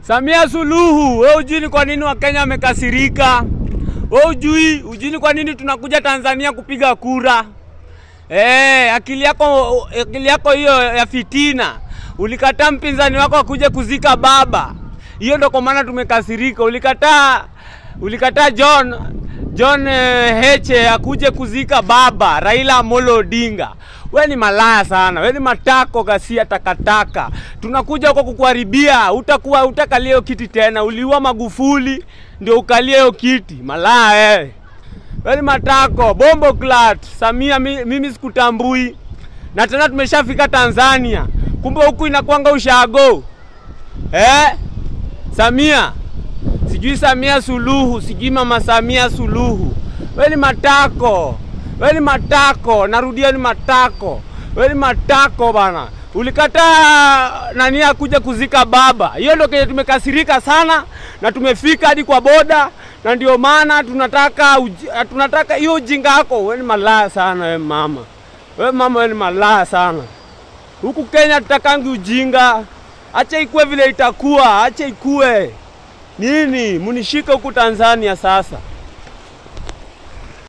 Samia Suluhu, wewe hujui kwa nini Wakenya wamekasirika? Wewe hujui kwa nini tunakuja Tanzania kupiga kura? Akili yako hiyo ya fitina. Ulikataa mpinzani wako akuje kuzika baba. Hiyo ndio kwa maana tumekasirika. Ulikataa John Heche akuje kuzika baba Raila Amolo Odinga. Wewe ni malaya sana. Wewe ni matako gasia takataka. Tunakuja huko kukuharibia. Utakalia hiyo kiti tena. Uliua Magufuli ndio ukalia hiyo kiti. Malaya wewe ni matako, bombo clat. Samia mimi sikutambui. Na tena tumeshafika Tanzania. Kumbe huku inakuanga ushago. Samia. Sijui Samia Suluhu, sijui mama Samia Suluhu. Wewe ni matako. Wewe ni matako, narudia ni matako. Wewe ni matako bana. Ulikataa nani akuje kuzika baba. Hiyo ndio kile tumekasirika sana na tumefika hadi kwa boda na ndio maana tunataka hiyo ujinga yako. Wewe ni malaya sana wewe mama. Wewe ni malaya sana. Huku Kenya tutakangi ujinga. Acha ikue vile itakuwa, acha ikue. Nini? Munishika huku Tanzania sasa.